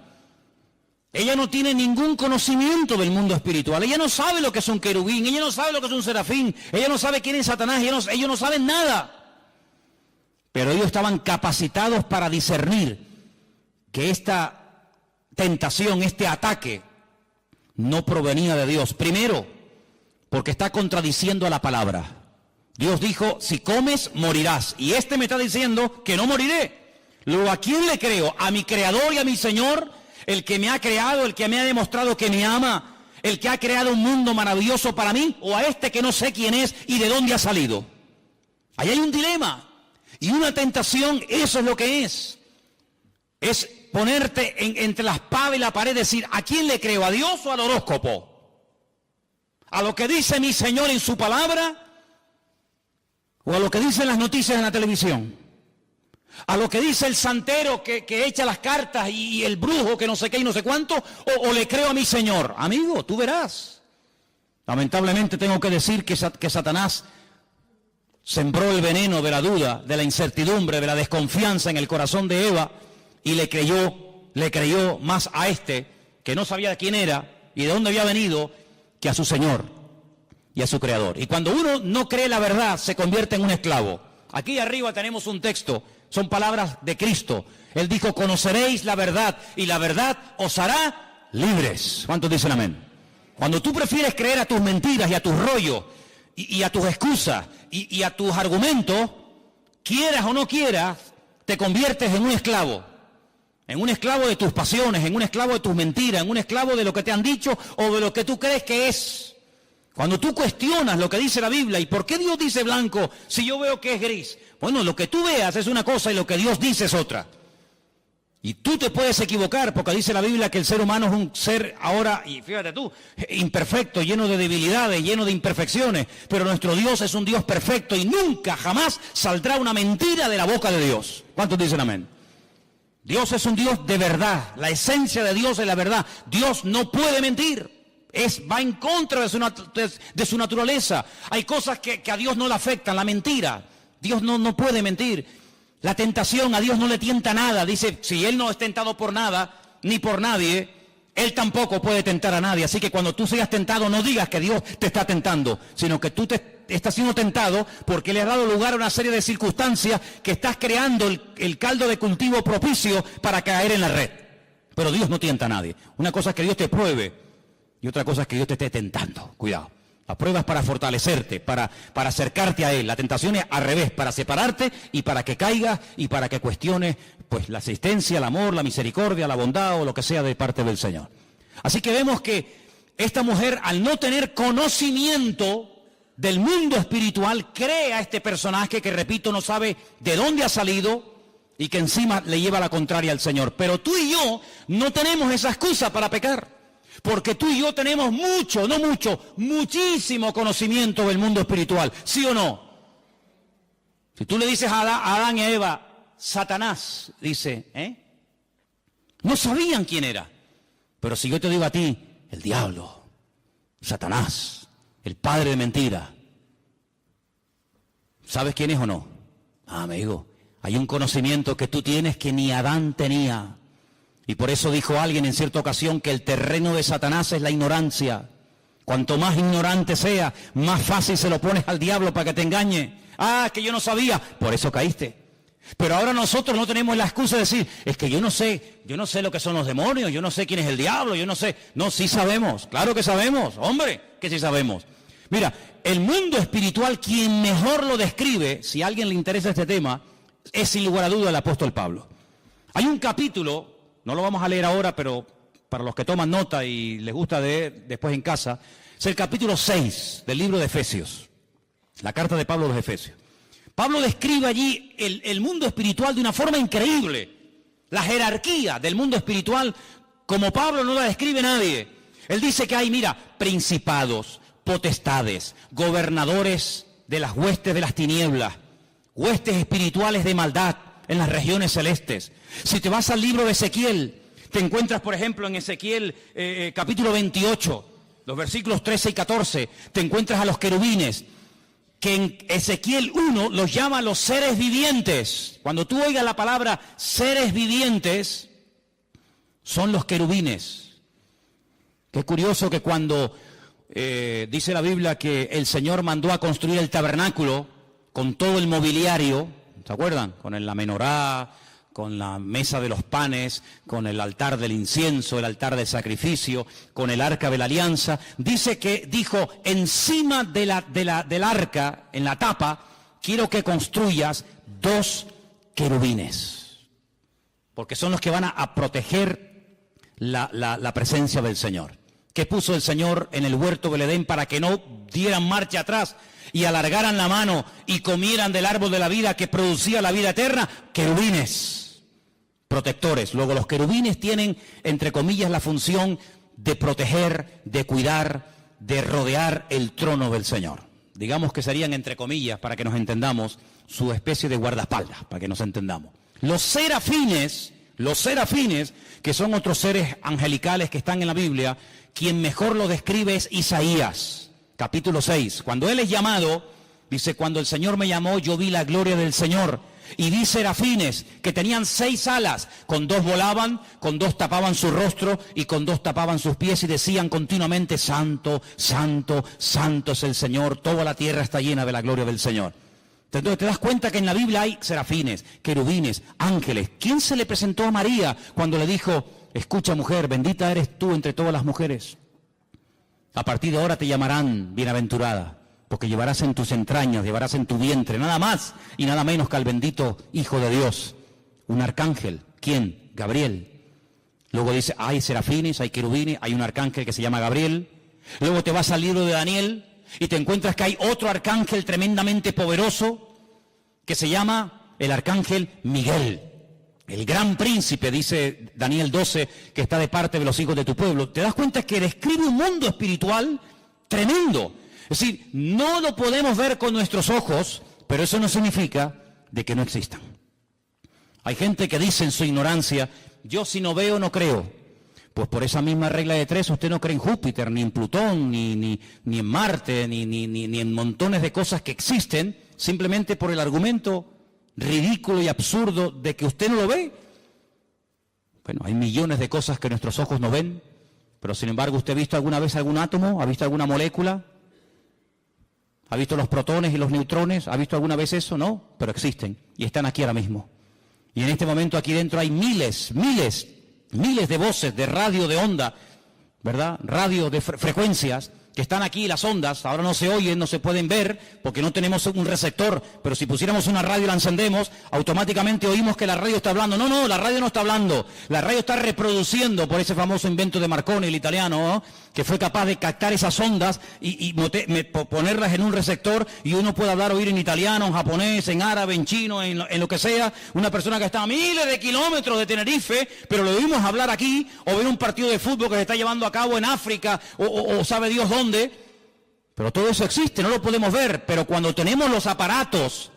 Speaker 1: ella no tiene ningún conocimiento del mundo espiritual. Ella no sabe lo que es un querubín, ella no sabe lo que es un serafín, ella no sabe quién es Satanás, ellos no saben nada. Pero ellos estaban capacitados para discernir que esta tentación, este ataque, no provenía de Dios. Primero, porque está contradiciendo a la palabra. Dios dijo, si comes, morirás. Y este me está diciendo que no moriré. Luego, ¿a quién le creo? ¿A mi Creador y a mi Señor? El que me ha creado, el que me ha demostrado que me ama, el que ha creado un mundo maravilloso para mí, o a este que no sé quién es y de dónde ha salido. Ahí hay un dilema y una tentación. Eso es lo que es ponerte entre la espada y la pared, decir, ¿a quién le creo? ¿A Dios o al horóscopo? ¿A lo que dice mi Señor en su palabra? ¿O a lo que dicen las noticias en la televisión? ¿A lo que dice el santero que echa las cartas y el brujo que no sé qué y no sé cuánto? ¿O le creo a mi Señor? Amigo, tú verás. Lamentablemente tengo que decir que Satanás sembró el veneno de la duda, de la incertidumbre, de la desconfianza en el corazón de Eva y le creyó más a este que no sabía quién era y de dónde había venido que a su Señor y a su Creador. Y cuando uno no cree la verdad, se convierte en un esclavo. Aquí arriba tenemos un texto, son palabras de Cristo. Él dijo, conoceréis la verdad y la verdad os hará libres. ¿Cuántos dicen amén? Cuando tú prefieres creer a tus mentiras y a tus rollos y a tus excusas y a tus argumentos, quieras o no quieras, te conviertes en un esclavo. En un esclavo de tus pasiones, en un esclavo de tus mentiras, en un esclavo de lo que te han dicho o de lo que tú crees que es. Cuando tú cuestionas lo que dice la Biblia, ¿y por qué Dios dice blanco si yo veo que es gris? Bueno, lo que tú veas es una cosa y lo que Dios dice es otra. Y tú te puedes equivocar porque dice la Biblia que el ser humano es un ser ahora, y fíjate tú, imperfecto, lleno de debilidades, lleno de imperfecciones. Pero nuestro Dios es un Dios perfecto y nunca, jamás saldrá una mentira de la boca de Dios. ¿Cuántos dicen amén? Dios es un Dios de verdad. La esencia de Dios es la verdad. Dios no puede mentir. Va en contra de su naturaleza. Hay cosas que a Dios no le afectan, la mentira. Dios no puede mentir. La tentación, a Dios no le tienta nada. Dice, si Él no es tentado por nada, ni por nadie, Él tampoco puede tentar a nadie. Así que cuando tú seas tentado, no digas que Dios te está tentando, sino que tú estás siendo tentado porque le has dado lugar a una serie de circunstancias que estás creando el caldo de cultivo propicio para caer en la red. Pero Dios no tienta a nadie. Una cosa es que Dios te pruebe y otra cosa es que Dios te esté tentando. Cuidado. La prueba es para fortalecerte, para acercarte a Él. La tentación es al revés, para separarte y para que caigas y para que cuestiones pues la asistencia, el amor, la misericordia, la bondad o lo que sea de parte del Señor. Así que vemos que esta mujer, al no tener conocimiento del mundo espiritual, crea este personaje que, repito, no sabe de dónde ha salido y que encima le lleva la contraria al Señor. Pero tú y yo no tenemos esa excusa para pecar. Porque tú y yo tenemos muchísimo conocimiento del mundo espiritual, ¿sí o no? Si tú le dices a Adán y a Eva, Satanás, dice, no sabían quién era. Pero si yo te digo a ti, el diablo, Satanás, el padre de mentira, ¿sabes quién es o no? Amigo, hay un conocimiento que tú tienes que ni Adán tenía. Y por eso dijo alguien en cierta ocasión que el terreno de Satanás es la ignorancia. Cuanto más ignorante sea, más fácil se lo pones al diablo para que te engañe. Ah, que yo no sabía, por eso caíste. Pero ahora nosotros no tenemos la excusa de decir, es que yo no sé lo que son los demonios, yo no sé quién es el diablo, yo no sé. No, sí sabemos, claro que sabemos, hombre, que sí sabemos. Mira, el mundo espiritual, quien mejor lo describe, si a alguien le interesa este tema, es sin lugar a duda el apóstol Pablo. Hay un capítulo, no lo vamos a leer ahora, pero para los que toman nota y les gusta leer después en casa, es el capítulo 6 del libro de Efesios, la carta de Pablo a los Efesios. Pablo describe allí el mundo espiritual de una forma increíble, la jerarquía del mundo espiritual como Pablo no la describe nadie. Él dice que hay, mira, principados, potestades, gobernadores de las huestes de las tinieblas, huestes espirituales de maldad en las regiones celestes. Si te vas al libro de Ezequiel, te encuentras, por ejemplo, en Ezequiel capítulo 28, los versículos 13 y 14, te encuentras a los querubines, que en Ezequiel 1 los llama los seres vivientes. Cuando tú oigas la palabra seres vivientes, son los querubines. Qué curioso que cuando dice la Biblia que el Señor mandó a construir el tabernáculo con todo el mobiliario, ¿se acuerdan? Con la menorá, con la mesa de los panes, con el altar del incienso, el altar del sacrificio, con el arca de la alianza. Dice que dijo, encima del arca, en la tapa, quiero que construyas 2 querubines, porque son los que van a proteger la presencia del Señor. Que puso el Señor en el huerto del Edén para que no dieran marcha atrás y alargaran la mano y comieran del árbol de la vida que producía la vida eterna, querubines, protectores. Luego los querubines tienen, entre comillas, la función de proteger, de cuidar, de rodear el trono del Señor. Digamos que serían, entre comillas, para que nos entendamos, su especie de guardaespaldas, para que nos entendamos. Los serafines, que son otros seres angelicales que están en la Biblia, quien mejor lo describe es Isaías, capítulo 6. Cuando él es llamado, dice, cuando el Señor me llamó, yo vi la gloria del Señor. Y vi serafines que tenían 6 alas, con 2 volaban, con 2 tapaban su rostro y con 2 tapaban sus pies y decían continuamente, santo, santo, santo es el Señor, toda la tierra está llena de la gloria del Señor. Entonces te das cuenta que en la Biblia hay serafines, querubines, ángeles. ¿Quién se le presentó a María cuando le dijo, escucha mujer, bendita eres tú entre todas las mujeres? A partir de ahora te llamarán bienaventurada, porque llevarás en tus entrañas, llevarás en tu vientre, nada más y nada menos que al bendito Hijo de Dios. Un arcángel. ¿Quién? Gabriel. Luego dice, hay serafines, hay querubines, hay un arcángel que se llama Gabriel. Luego te vas al libro de Daniel y te encuentras que hay otro arcángel tremendamente poderoso que se llama el arcángel Miguel. El gran príncipe, dice Daniel 12, que está de parte de los hijos de tu pueblo. Te das cuenta que describe un mundo espiritual tremendo. Es decir, no lo podemos ver con nuestros ojos, pero eso no significa de que no existan. Hay gente que dice en su ignorancia, yo si no veo no creo. Pues por esa misma regla de tres, usted no cree en Júpiter, ni en Plutón, ni en Marte, ni en montones de cosas que existen, simplemente por el argumento ridículo y absurdo de que usted no lo ve. Bueno, hay millones de cosas que nuestros ojos no ven, pero sin embargo, ¿usted ha visto alguna vez algún átomo? ¿Ha visto alguna molécula? ¿Ha visto los protones y los neutrones? ¿Ha visto alguna vez eso? No, pero existen y están aquí ahora mismo. Y en este momento aquí dentro hay miles de voces de radio de onda, ¿verdad? Radio de frecuencias que están aquí, las ondas, ahora no se oyen, no se pueden ver, porque no tenemos un receptor, pero si pusiéramos una radio y la encendemos, automáticamente oímos que la radio está hablando. No, la radio no está hablando, la radio está reproduciendo por ese famoso invento de Marconi, el italiano, ¿no? Que fue capaz de captar esas ondas y ponerlas en un receptor, y uno puede hablar, oír en italiano, en japonés, en árabe, en chino, en lo que sea, una persona que está a miles de kilómetros de Tenerife, pero lo oímos hablar aquí, o ver un partido de fútbol que se está llevando a cabo en África, o sabe Dios dónde. Pero todo eso existe, no lo podemos ver, pero cuando tenemos los aparatos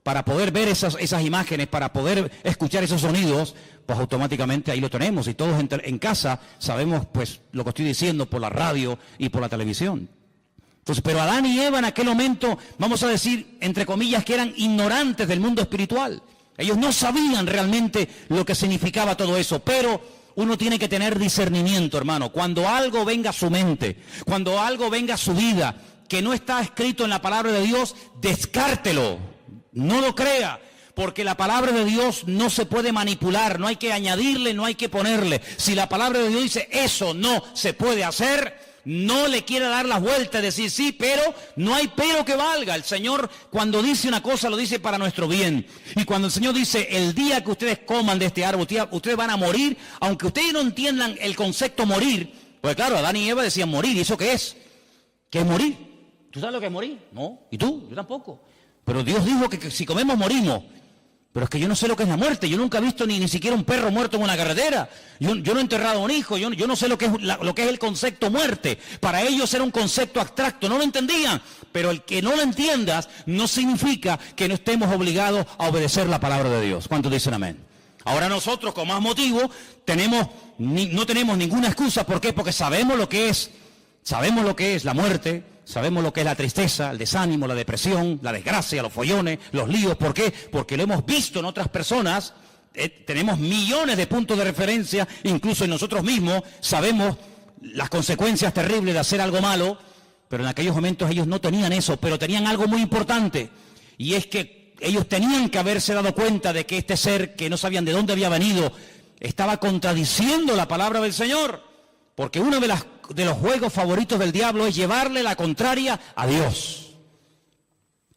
Speaker 1: para poder ver esas imágenes, para poder escuchar esos sonidos, pues automáticamente ahí lo tenemos, y todos en casa sabemos pues lo que estoy diciendo por la radio y por la televisión. Entonces, pero Adán y Eva en aquel momento, vamos a decir, entre comillas, que eran ignorantes del mundo espiritual. Ellos no sabían realmente lo que significaba todo eso, pero uno tiene que tener discernimiento, hermano. Cuando algo venga a su mente, cuando algo venga a su vida, que no está escrito en la palabra de Dios, descártelo, no lo crea, porque la palabra de Dios no se puede manipular, no hay que añadirle, no hay que ponerle. Si la palabra de Dios dice, eso no se puede hacer, no le quiere dar las vueltas, decir sí, pero no hay pero que valga. El Señor cuando dice una cosa lo dice para nuestro bien. Y cuando el Señor dice, el día que ustedes coman de este árbol, ustedes van a morir, aunque ustedes no entiendan el concepto morir, pues claro, Adán y Eva decían morir, ¿y eso qué es? ¿Qué es morir? ¿Tú sabes lo que es morir? No. ¿Y tú? Yo tampoco. Pero Dios dijo que si comemos morimos. Pero es que yo no sé lo que es la muerte, yo nunca he visto ni siquiera un perro muerto en una carretera, yo no he enterrado a un hijo, yo no sé lo que es el concepto muerte. Para ellos era un concepto abstracto, no lo entendían, pero el que no lo entiendas no significa que no estemos obligados a obedecer la palabra de Dios. ¿Cuántos dicen amén? Ahora nosotros con más motivo no tenemos ninguna excusa. ¿Por qué? Porque sabemos lo que es la muerte. Sabemos lo que es la tristeza, el desánimo, la depresión, la desgracia, los follones, los líos. ¿Por qué? Porque lo hemos visto en otras personas. Tenemos millones de puntos de referencia, incluso en nosotros mismos. Sabemos las consecuencias terribles de hacer algo malo, pero en aquellos momentos ellos no tenían eso, pero tenían algo muy importante. Y es que ellos tenían que haberse dado cuenta de que este ser, que no sabían de dónde había venido, estaba contradiciendo la palabra del Señor. Porque uno de los juegos favoritos del diablo es llevarle la contraria a Dios.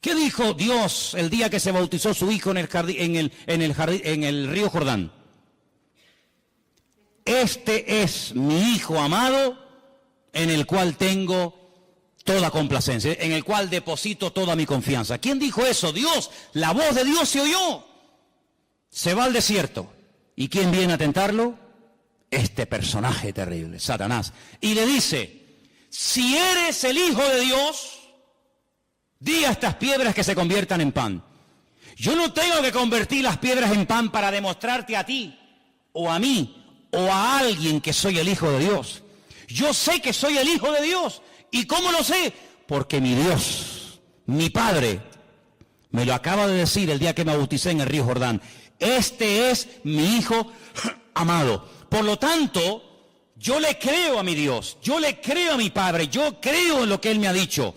Speaker 1: ¿Qué dijo Dios el día que se bautizó su hijo en el río Jordán? Este es mi hijo amado, en el cual tengo toda complacencia, en el cual deposito toda mi confianza. ¿Quién dijo eso? Dios. La voz de Dios se oyó. Se va al desierto. ¿Y quién viene a tentarlo? Este personaje terrible, Satanás, y le dice, si eres el Hijo de Dios, di a estas piedras que se conviertan en pan. Yo no tengo que convertir las piedras en pan para demostrarte a ti, o a mí, o a alguien que soy el Hijo de Dios. Yo sé que soy el Hijo de Dios. ¿Y cómo lo sé? Porque mi Dios, mi Padre, me lo acaba de decir el día que me bauticé en el río Jordán. Este es mi Hijo amado. Por lo tanto, yo le creo a mi Dios, yo le creo a mi Padre, yo creo en lo que Él me ha dicho.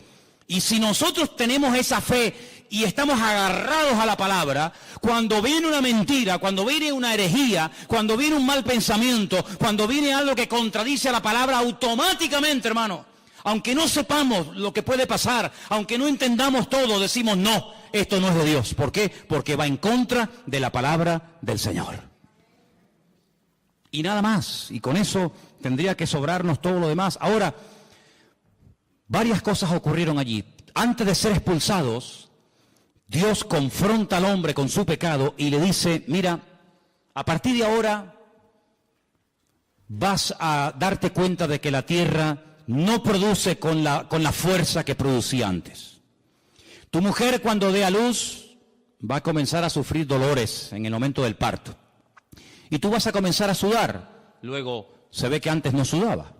Speaker 1: Y si nosotros tenemos esa fe y estamos agarrados a la palabra, cuando viene una mentira, cuando viene una herejía, cuando viene un mal pensamiento, cuando viene algo que contradice a la palabra, automáticamente, hermano, aunque no sepamos lo que puede pasar, aunque no entendamos todo, decimos no, esto no es de Dios. ¿Por qué? Porque va en contra de la palabra del Señor. Y nada más, y con eso tendría que sobrarnos todo lo demás. Ahora, varias cosas ocurrieron allí. Antes de ser expulsados, Dios confronta al hombre con su pecado y le dice, mira, a partir de ahora vas a darte cuenta de que la tierra no produce con la fuerza que producía antes. Tu mujer, cuando dé a luz, va a comenzar a sufrir dolores en el momento del parto. Y tú vas a comenzar a sudar. Luego se ve que antes no sudaba.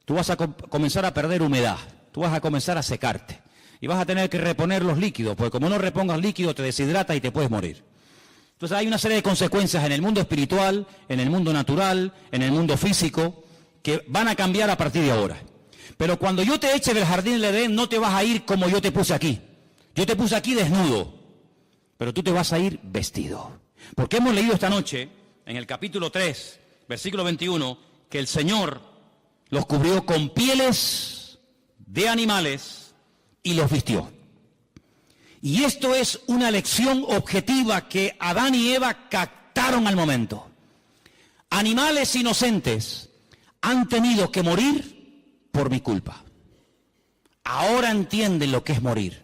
Speaker 1: Tú vas a comenzar a perder humedad. Tú vas a comenzar a secarte. Y vas a tener que reponer los líquidos, porque como no repongas líquido te deshidrata y te puedes morir. Entonces hay una serie de consecuencias en el mundo espiritual, en el mundo natural, en el mundo físico, que van a cambiar a partir de ahora. Pero cuando yo te eche del jardín del Edén, no te vas a ir como yo te puse aquí. Yo te puse aquí desnudo, pero tú te vas a ir vestido. Porque hemos leído esta noche, en el capítulo 3, versículo 21, que el Señor los cubrió con pieles de animales y los vistió. Y esto es una lección objetiva que Adán y Eva captaron al momento. Animales inocentes han tenido que morir por mi culpa. Ahora entienden lo que es morir.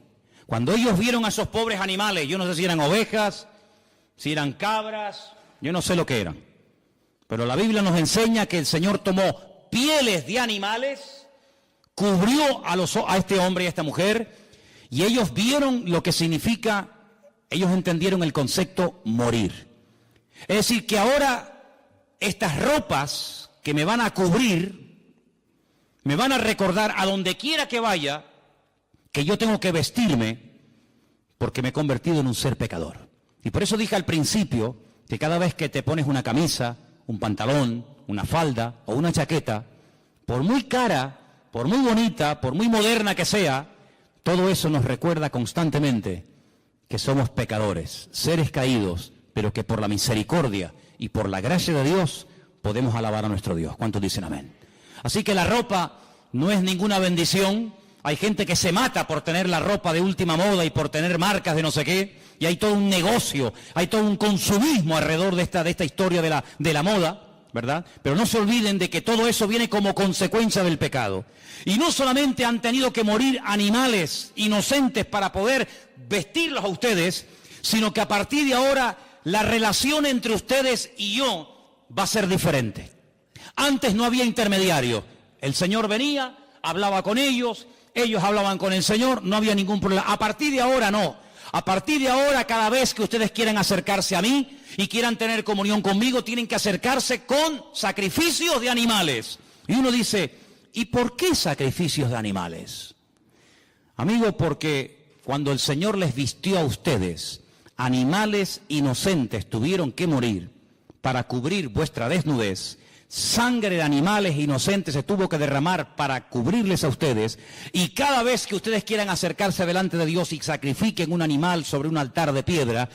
Speaker 1: Cuando ellos vieron a esos pobres animales, yo no sé si eran ovejas, si eran cabras, yo no sé lo que eran. Pero la Biblia nos enseña que el Señor tomó pieles de animales, cubrió a este hombre y a esta mujer, y ellos vieron lo que significa, ellos entendieron el concepto morir. Es decir, que ahora estas ropas que me van a cubrir, me van a recordar a donde quiera que vaya, que yo tengo que vestirme porque me he convertido en un ser pecador. Y por eso dije al principio que cada vez que te pones una camisa, un pantalón, una falda o una chaqueta, por muy cara, por muy bonita, por muy moderna que sea, todo eso nos recuerda constantemente que somos pecadores, seres caídos, pero que por la misericordia y por la gracia de Dios podemos alabar a nuestro Dios. ¿Cuántos dicen amén? Así que la ropa no es ninguna bendición. Hay gente que se mata por tener la ropa de última moda y por tener marcas de no sé qué, y hay todo un negocio, hay todo un consumismo alrededor de esta historia de la moda, ¿verdad? Pero no se olviden de que todo eso viene como consecuencia del pecado. Y no solamente han tenido que morir animales inocentes para poder vestirlos a ustedes, sino que a partir de ahora la relación entre ustedes y yo va a ser diferente. Antes no había intermediario. El Señor venía, hablaba con ellos, ellos hablaban con el Señor, no había ningún problema. A partir de ahora no. A partir de ahora, cada vez que ustedes quieran acercarse a mí y quieran tener comunión conmigo, tienen que acercarse con sacrificios de animales. Y uno dice, ¿y por qué sacrificios de animales? Amigo, porque cuando el Señor les vistió a ustedes, animales inocentes tuvieron que morir para cubrir vuestra desnudez. Sangre de animales inocentes se tuvo que derramar para cubrirles a ustedes, y cada vez que ustedes quieran acercarse delante de Dios y sacrifiquen un animal sobre un altar de piedra,